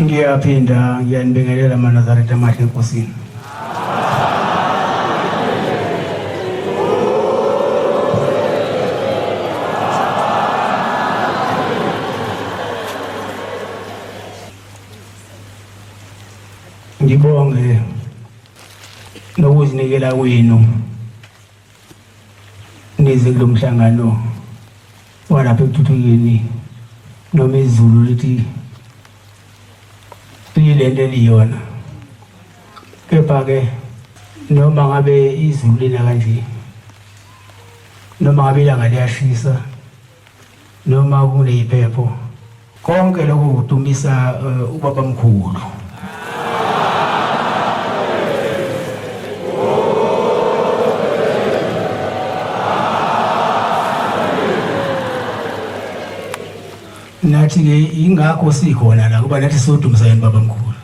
Ngiyaphinda ngiyanibingelela amaNazaretha amahle enkosini. Ngibonge nokuzinikela kwenu nize kulo mhlangano walapha ekuthuthukeni noma izulu lithi lilento eliyona, kepha-ke noma ngabe izulu lina kanje, noma ngabe ilanga liyashisa, noma kuneyiphepho, konke lokho kudumisa ubaba mkhulu. Nathi-ke ingakho sikhona la kuba nathi sodumisa yena baba mkhulu.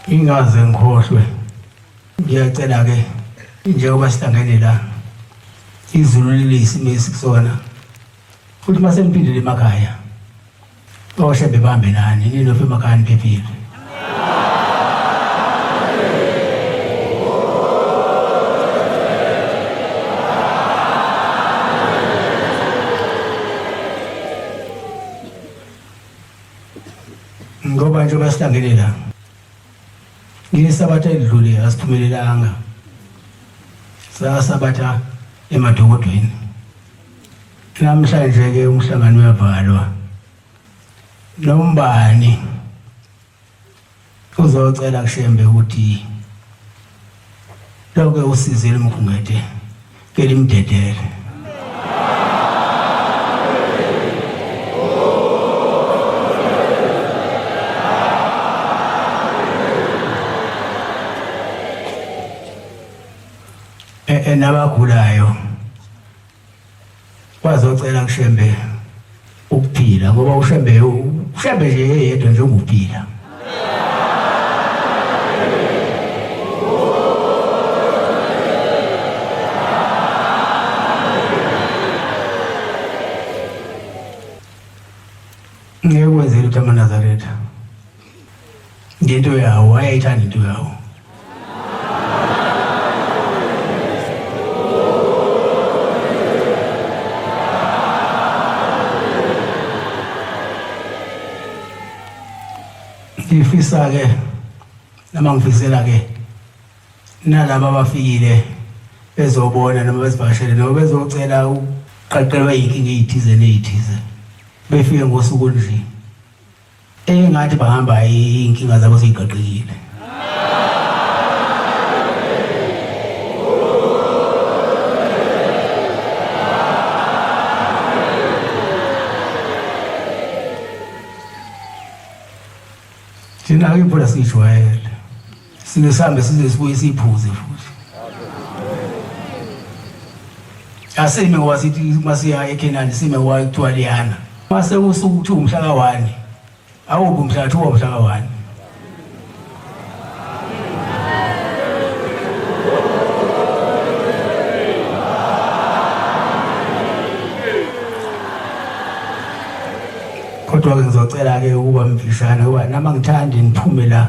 Ingaze ngikhohlwe, ngiyacela-ke njengoba sihlangene la izulu liliyisimo esikusona, futhi uma seniphindile emakhaya oshembe bambe nani ninofika emakhaya niphephile. Ngoba nje basihlangene la ngisabatha edlule asiphumelelanga, sasabatha emadokodweni. Namhlanje-ke umhlangano uyavalwa, nombani uzocela kushembe ukuthi lokho usizile mkhungete ke limdedele. Nabagulayo bazocela kushembe ukuphila, ngoba ushembe nje yedwa nje unguphila. Ngiyekwenzela ukuthi amaNazaretha ngento yawo ayayithanda into yawo. Ngifisa-ke noma ngifisela-ke nalabo abafikile bezobona noma bezivakashele noma bezocela ukuqaqelwa yinkinga ey'thize ney'thize, befike ngosuku nje engathi bahamba iy'nkinga zabo sey'qaqekile. Thina iphula sijwayele, sike sihambe size sibuye siyiphuze futhi. Asime ngoba sithi masiya eKenani sime ngoba kuthiwa liyana. Mase usuku kuthiwa umhla ka-1, awuphi umhla kuthiwa umhla ka-1. Kodwa-ke ngizocela-ke ukuba mfishane ngoba nama ngithandi niphume la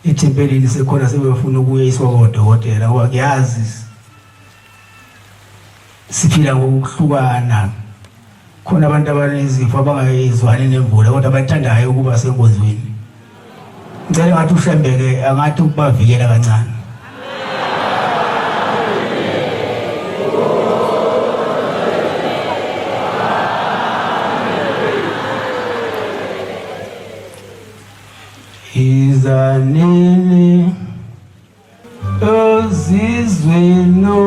ethempelini sekhona sebefuna ukuyiswa kodokotela, ngoba ngiyazi siphila ngokuhlukana. Khona abantu abanezifo abangayizwani nemvula kodwa abathandayo ukuba senkozweni. Ngicela ngathi ushembeke angathi ukubavikela kancane. Izanini ozizweno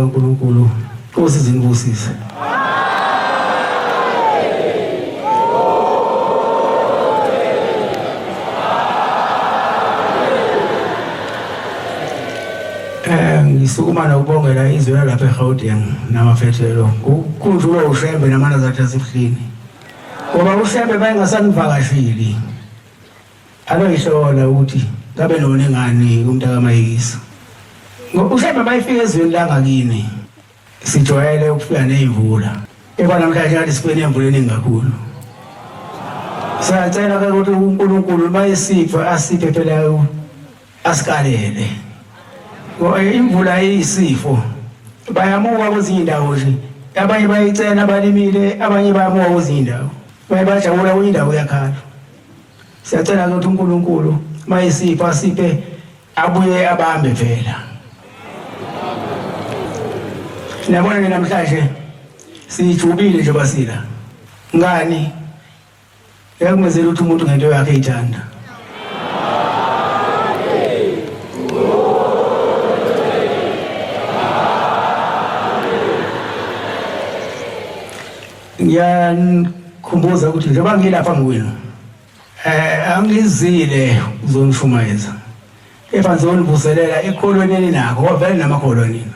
kaNkulunkulu Nkosi zinibusise. Ngisukuma nokubongela izwe lapha eGauteng namafethelo ukhunjulwa uShembe namanazatha asihlini ngoba uShembe bayengasanivakashili aloyihlola ukuthi ngabe none ngani umntaka Mayikisa ngoba uShembe bayifika ezweni la ngakini sijwayele ukufika nezimvula eba namhlanje ngathi sifike nemvula eningi kakhulu siyacela ukuthi uNkulunkulu mayisipha asiphe phela asikalele imvula iyisifo bayamuka kwezinye indawo nje abanye bayicela abalimile abanye bayamuka kwezinye indawo bayabajabula kwenye indawo yakhala siyacela ukuthi uNkulunkulu mayisipha asiphe abuye abambe phela nabona namhlanje sijubile nje basila ngani yakumenzela ukuthi umuntu ngento yakhe ithanda ngiyakhumbuza ukuthi njengoba ngilapha ngwenu angizile uzonishumayeza kepha ngizonivuselela ekholoneni nakho wavele namakholonini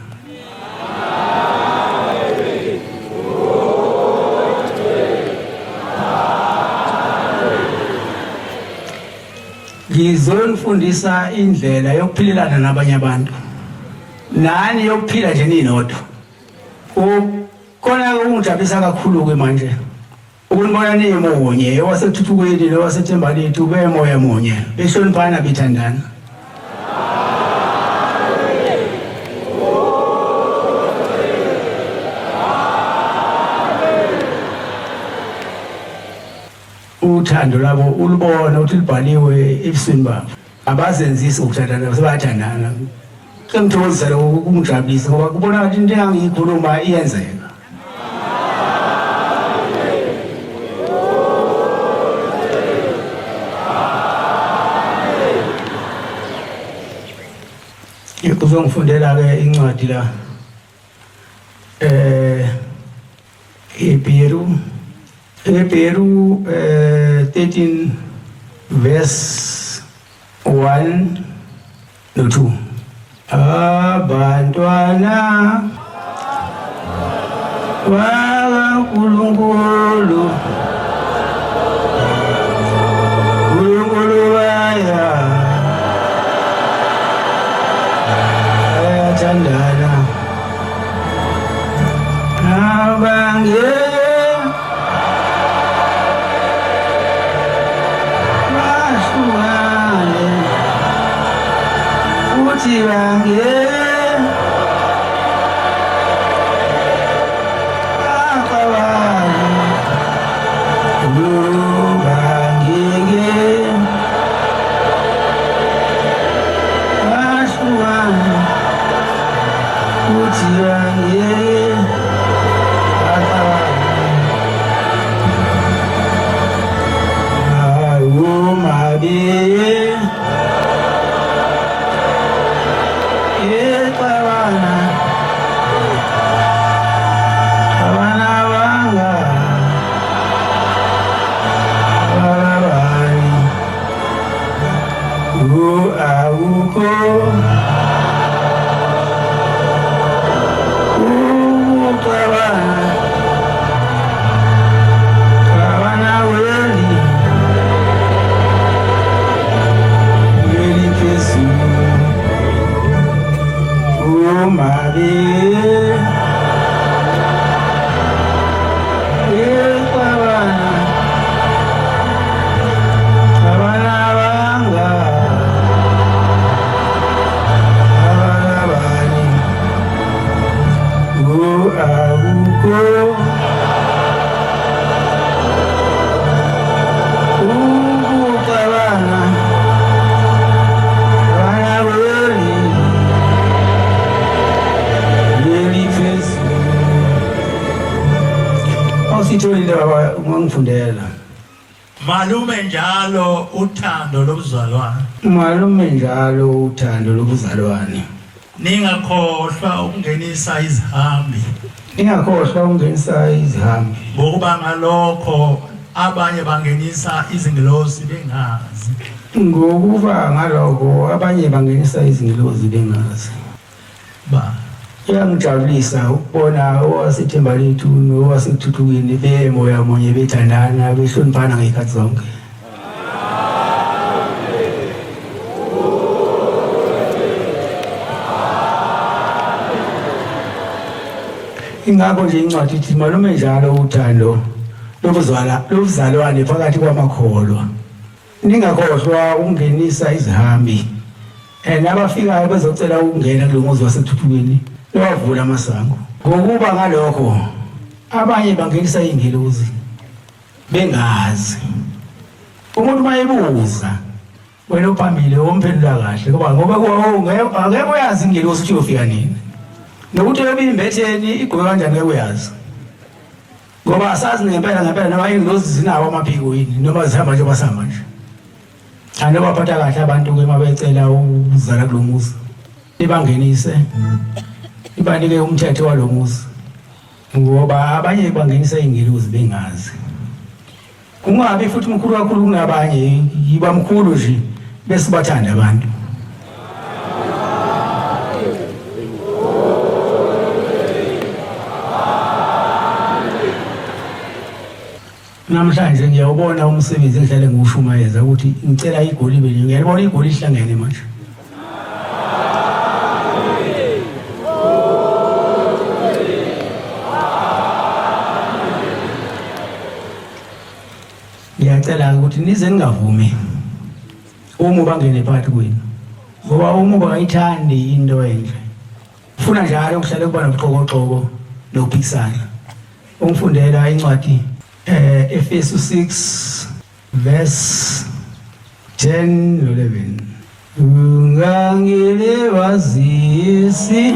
ngizonifundisa indlela yokuphilelana nabanye abantu nani yokuphila nje ninodwa khona ungijabulisa kakhulu ke manje ukunibona nimunye owasethuthukweni nowaseThemba lethu bemoya munye behloniphana bethandana uthando labo ulubona ukuthi libhaliwe ebusweni babo abazenzisi ukuthandana sebayathandana kengithokozisa lokho kungijabulisa ngoba kubona ukuthi into engiyikhuluma iyenzeka uzongifundela ke incwadi la Hebrew 13 verse 1 no 2 abantwana bakaNkulunkulu bayathandana ungangifundela malume njalo uthando lobuzalwane malume njalo uthando lobuzalwane ningakhohlwa ukungenisa izihambi Ningakhohlwa ukungenisa izihambi. ngokuba ngalokho abanye bangenisa izingilosi bengazi. Ngokuba ngalokho abanye bangenisa izingilosi bengazi. Iyangijabulisa ukubona owasithemba lethu nowasithuthukeni bemoya munye bethandana behloniphana ngezikhathi zonke. Ingakho nje incwadi ithi malume njalo uthando lobuzalwane phakathi kwamakholwa. Ningakhohlwa ukungenisa izihambi. Nabafikayo bezocela ukungena kulo muzi wasethuthukeni lowavula amasango. Ngokuba ngalokho abanye bangenisa izingilosi bengazi. Umuntu mayebuza wena uphambili womphendula kahle ngoba ngeke uyazi ingilosi ukuthi uyofika nini. Nokuthi ebimbetheni igqoke kanjani ngeke uyazi. Ngoba asazi ngempela noma ingilosi zinawo amaphiko yini noma zihamba nje basihamba nje. Anobaphatha kahle abantu ke mabecela ukuzala kulo muzi. Ibangenise. Ibanike umthetho walo muzi. Ngoba abanye bangenisa ingilosi bengazi. Kungabe futhi umkhulu kakhulu kunabanye yiba mkhulu nje bese bathanda abantu. Namhlanje ngiyawubona umsebenzi engihlale ngiwushumayeza ukuthi ngicela igoli beli ngiyabona igoli lihlangene manje. Ngiyacela ukuthi nize ningavumi uma bangene phakathi kwenu. Ngoba uma bayithandi into enhle. Ufuna njalo ukuhlale kuba nobuxokoxoko nokuphikisana. Ungifundela incwadi Efesus 6 verse 10 to 11. Ungangile wazisi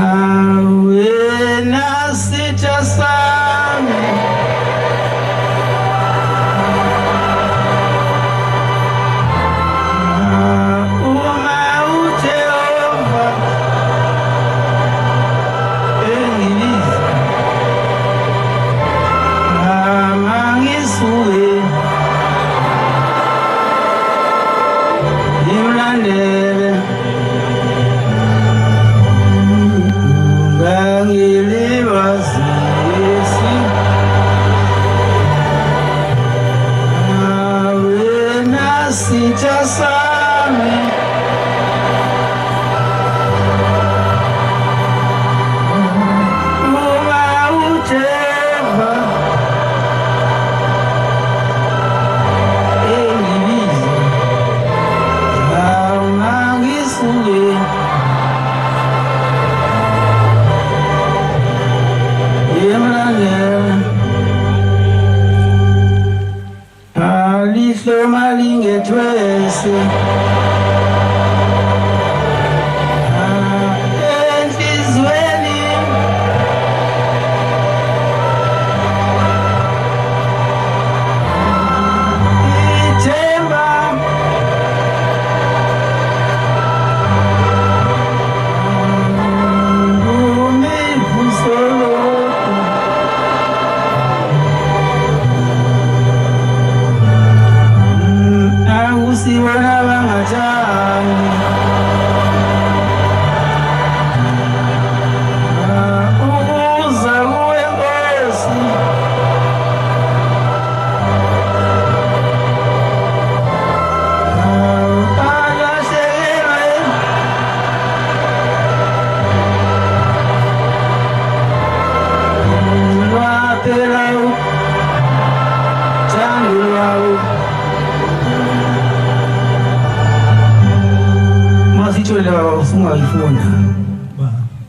awe nasitha sami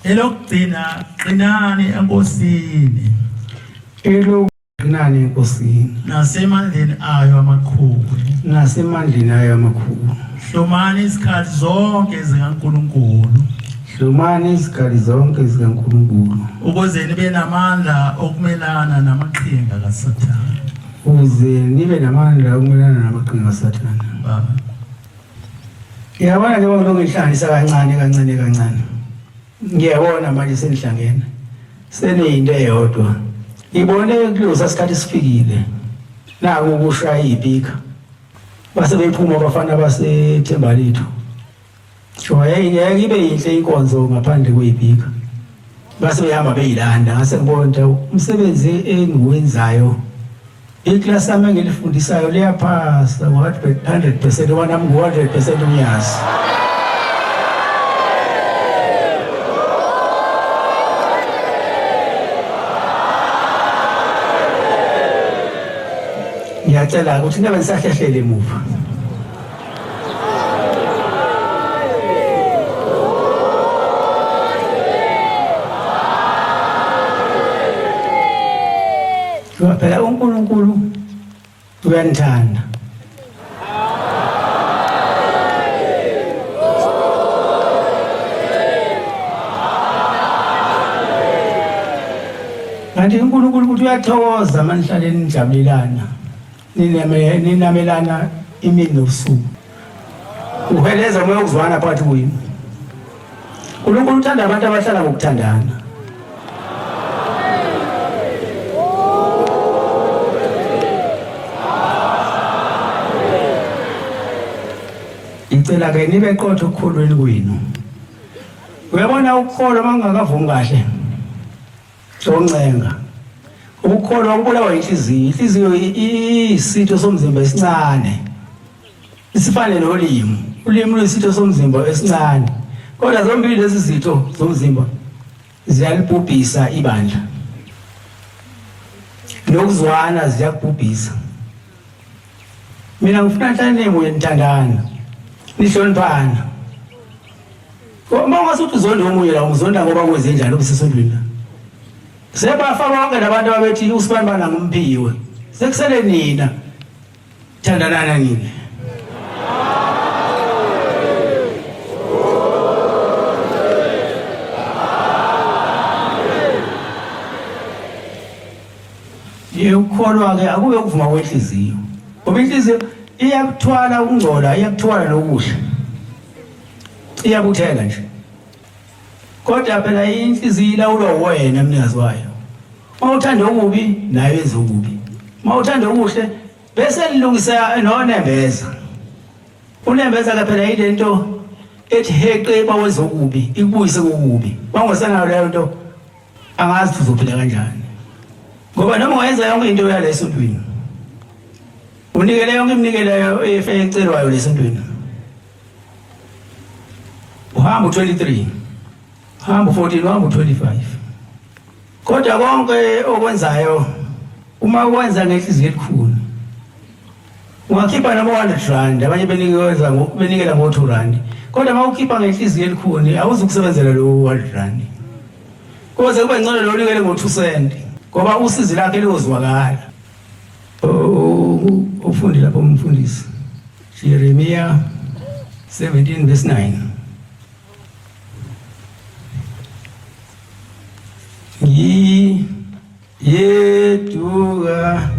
elokugcina qinani enkosini nasemandleni ayo amakhulu hlomani izikhathi zonke zikaNkulunkulu ukuze nibe namandla okumelana namaqhinga kaSathane. Ngiyabona nje ngihlanganisa kancane. Ngiyabona manje senihlangene. Seniyinto eyodwa. Ngibone kulosa isikhathi sifikile. Naku ukushaya iphika. Base bephuma abafana baseThemba Lethu. Ngeke ibe yinhle inkonzo ngaphandle kweyiphika. Base behamba beyilanda ngase ngibona nje umsebenzi engiwenzayo. Iklasi yami engilifundisayo liyaphasa 100% wona nami 100% umyazi. Ngiyacela ukuthi ngabe nisahlehlele emuva. Phela uNkulunkulu uyanithanda. Kanti uNkulunkulu ukuthi uyathokoza manihlale nijabulelana. Ninamelana imini nobusuku. Uheleza moya ukuzwana phakathi kwenu. uNkulunkulu uthanda abantu abahlala ngokuthandana. Ngicela ke nibe qotho ukukholweni kwenu. Uyabona ukukholwa mangakavumi kahle. Joncenga. Ukukholwa kubulawa inhliziyo. Inhliziyo isitho somzimba esincane. Isifane nolimi. Ulimi luyisitho somzimba esincane. Kodwa zombili lezi zitho zomzimba ziyalibhubhisa ibandla. Nokuzwana ziyakubhubhisa. Mina ngifuna hlale moya nithandana. Nihloniphana. Uma ngasuthi uzonda omunye la uzonda ngoba kwenze njalo obusesondweni. Sebafa bonke labantu ababethi usibanibana ngomphiwe. Sekusele nina. Thandanana nini? Ukukholwa ke akube ukuvuma kwenhliziyo. Ngoba inhliziyo iyakuthwala ukungcola, iyakuthwala nokuhle. Iyabuthela nje. Kodwa phela inhliziyo ilawulwa wena mnikazi wayo. Mawuthanda okubi nayo yenza okubi. Mawuthanda okuhle bese lilungisa nonembeza. Unembeza ke phela ilento ethi heqe bawenza okubi, ikubuyise kokubi. Bangosana leyo nto angazi uzophila kanjani. Ngoba noma wayenza yonke into yalesontweni. Unikele yonke iminikelo ecelwayo lesontweni. Uhamba 23. Uhamba 14, uhamba 25. Kodwa konke okwenzayo uma ukwenza ngenhliziyo elikhulu. Ungakhipha noma 100 rand, abanye benikela ngo 2 rand. Kodwa uma ukhipha ngenhliziyo elikhulu awuzukusebenzela lo 100 rand. Kuze kube ngcono lo unikele ngo 2 cent. Ngoba usizi lakhe lozwakala. Ufundi lapho umfundisi. Jeremiah 17 verse 9. Yetuga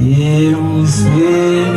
Yemuseni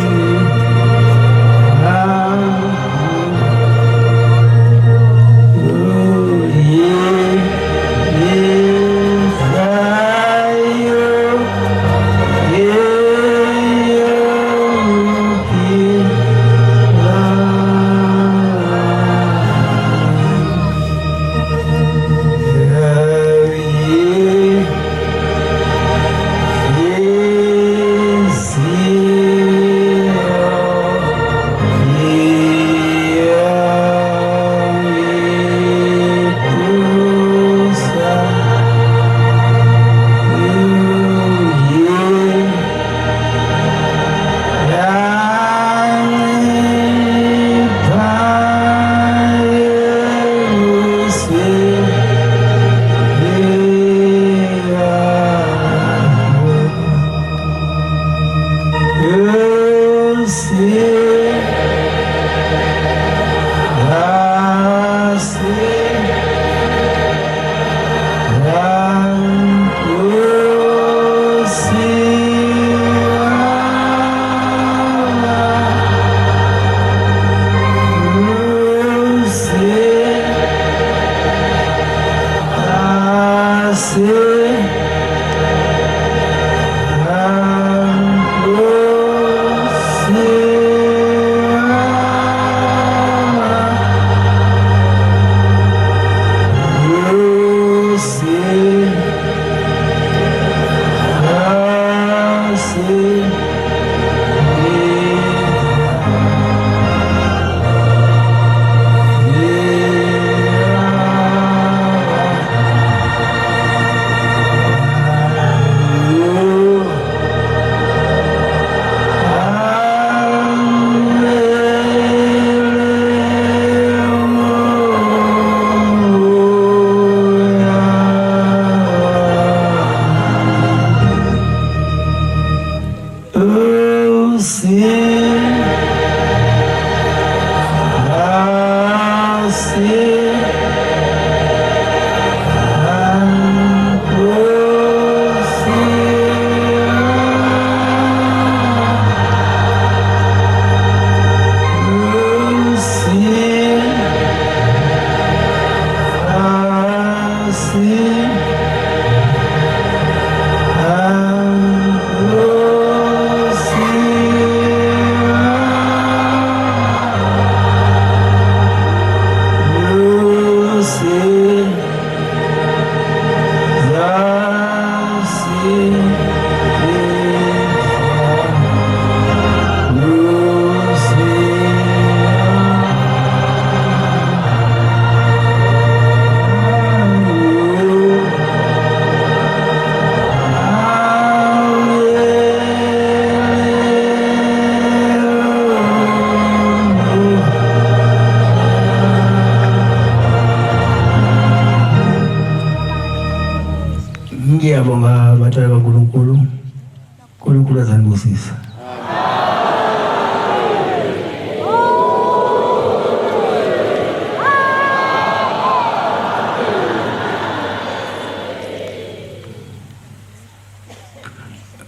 uNkulunkulu azanibusisa.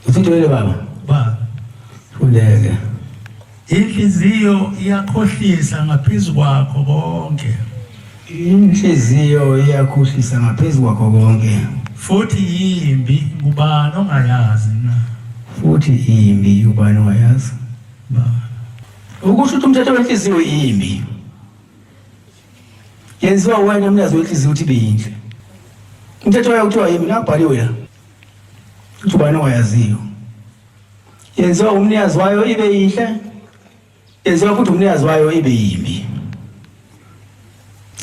Usithole baba? Ba. Fundeke. Inhliziyo iyakhohlisa ngaphezulu kwakho konke. Inhliziyo iyakhohlisa ngaphezulu kwakho konke. Futhi yimbi kubani ongayazi na. Futhi yimbi ubani ongayazi. Ba. Ukusho ukuthi umthetho wenhliziyo yimbi. Yenziwa wena umnazi wenhliziyo uthi beyinhle. Umthetho wayo kuthiwa yimbi nakubhaliwe la. Uthi ubani ongayaziyo. Yenziwa umnikazi wayo ibe yinhle. Yenziwa futhi umnikazi wayo ibe yimbi.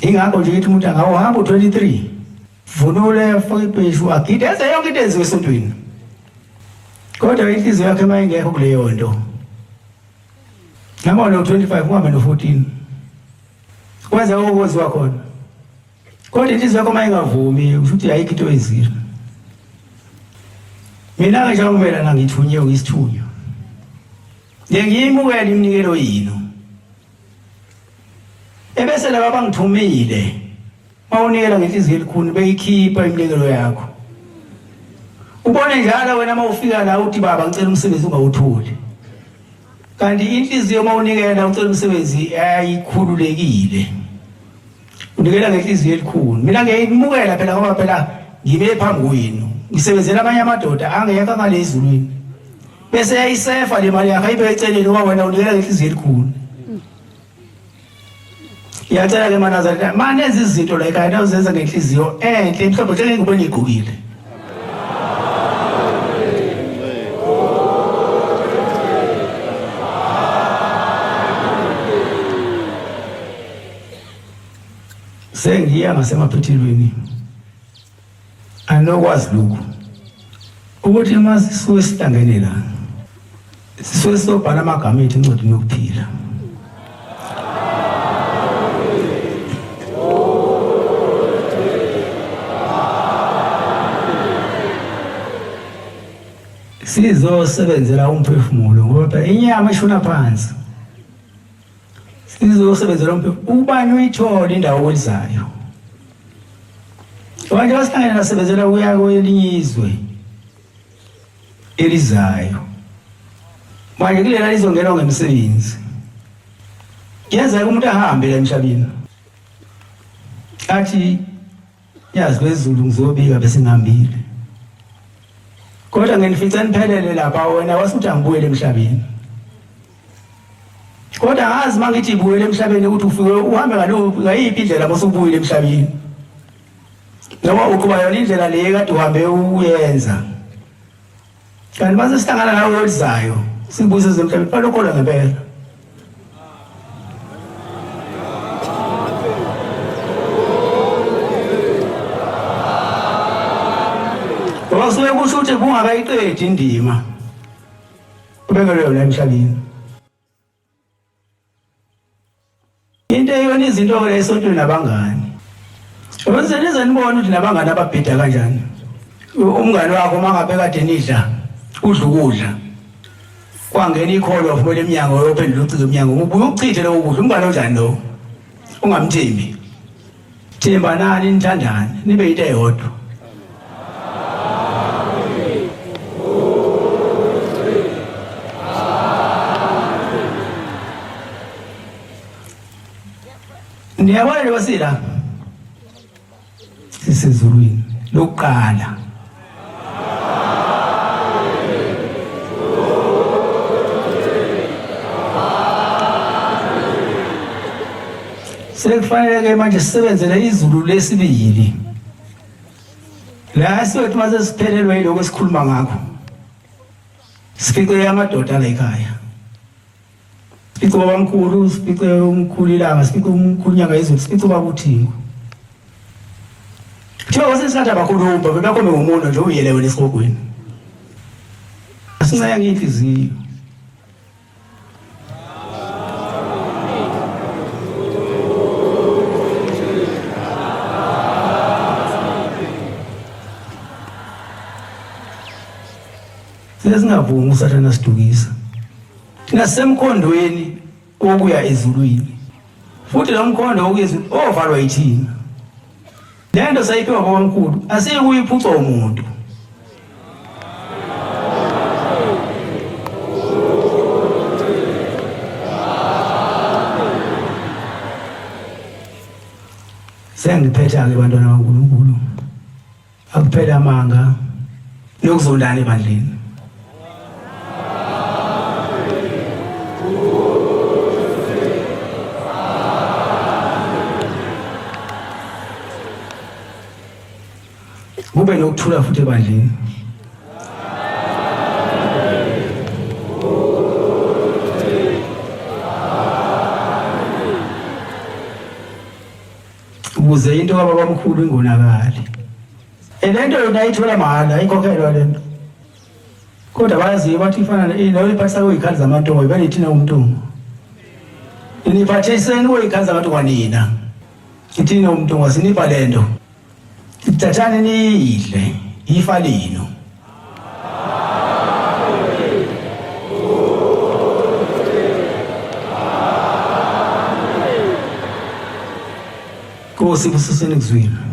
Ingakho nje ithi umuntu angawuhamba u23 vunule afake ibheshu agide enze yonke into enziwe esontweni. Kodwa inhliziyo yakhe mayingekho kuleyo nto. Ngama no25 uhambe no14. Kwenza okwenziwa khona. Kodwa inhliziyo yakho mayingavumi usho ukuthi ayikho into ezile. Mina nje ngimelana ngithunyiwe ngisithunyo. Ngiyimukela iminikelo yini. Ebese laba bangithumile mawunikela ngenhliziyo elikhulu beyikhipha iminikelo yakho. Ubone njalo wena mawufika la uthi baba ngicela umsebenzi ungawutholi. Kanti inhliziyo mawunikela ucela umsebenzi ayikhululekile. Unikela ngenhliziyo elikhulu. Mina ngiyimukela phela ngoba phela ngime phambi kwenu. Ngisebenzela abanye amadoda angekho ngalezulwini. Bese yayisefa le mali yakhe ayibe eceleni ngoba wena unikela ngenhliziyo elikhulu. Yacela ke manazari manje izinto la ekhaya nawuzenza ngenhliziyo enhle mhlawumbe hleke ngibone igqokile. Sengiya ngasemaphethilweni. Anokwazi lokho. Ukuthi masisuke sihlangene la. Sisuke sobhala amagama ethu encwadini yokuphila. Sizosebenzela umphefumulo ngoba inyama ishona phansi. Sizosebenzela umphefumulo ubani uyithola indawo olizayo. Abantu abasihlangene nasebenzela kuya kwelinye izwe elizayo. Manje kulela lizongena ngemsebenzi. Yenza umuntu ahambe la emhlabeni. Athi yazi wezulu ngizobika bese ngihambile. Kodwa ngenifica niphelele lapha wena wasuthi angibuyele emhlabeni. Kodwa ngazi mangithi ibuyele emhlabeni ukuthi ufike uhambe ngayiphi indlela bese ubuyele emhlabeni. Noma ukuba yona indlela le kade uhambe uyenza. Kanti mase sihlangana nawe olizayo sibuze emhlabeni balokhola ngempela. Wasuke kusho ukuthi kungakayiqedi indima ubekele yona emhlabeni. Into eyona izinto ke esontweni nabangani. Wenze nibone ukuthi nabangani ababhida kanjani. Umngane wakho mangabe kade nidla udla ukudla. Kwangena ikholo ofumele eminyango yophendula ucingo eminyango. Ubuye ukuchithe lo kudla umngane onjani lo? Ungamthembi. Themba nani nithandane nibe into eyodwa. Ndiyabona le wasila sisezulwini lokuqala. Sekufanele ke manje sisebenzele izulu lesibili. La siwethu mase siphelelwe yiloko esikhuluma ngakho. Sifice amadoda la ekhaya. Sifice babamkhulu, sifice umkhulu ilanga, sifice umkhulu nyanga izulu, sifice babuthingo. Thiwa sesikhatha abakhulumba bebakhombe ngomuntu nje uyelewe lesihogweni. Asincaya nginhliziyo. singavumi usathana sidukisa nasemkhondweni okuya ezulwini futhi lo mkhondo okuya ezulwini ovalwa yithina lento sayiphiwa kwaNkulunkulu asiyikuyiphuca umuntu sengiphetha-ke bantwana kaNkulunkulu akuphela amanga yokuzondana ebandleni kube nokuthula futhi ebandleni ukuze into kababamkhulu ingonakali lento yona ayithola mahhala ayikhokhelwa lento kodwa bayaziyo bathi ifana nayo iphathisa kuyikhathi zamantongo ibani thina umntongo iniphathiseni kuyikhathi zabantu kwanina ithina umntongo sinipha lento thathani niyidle ifa lino Nkosi busiseni kuzwini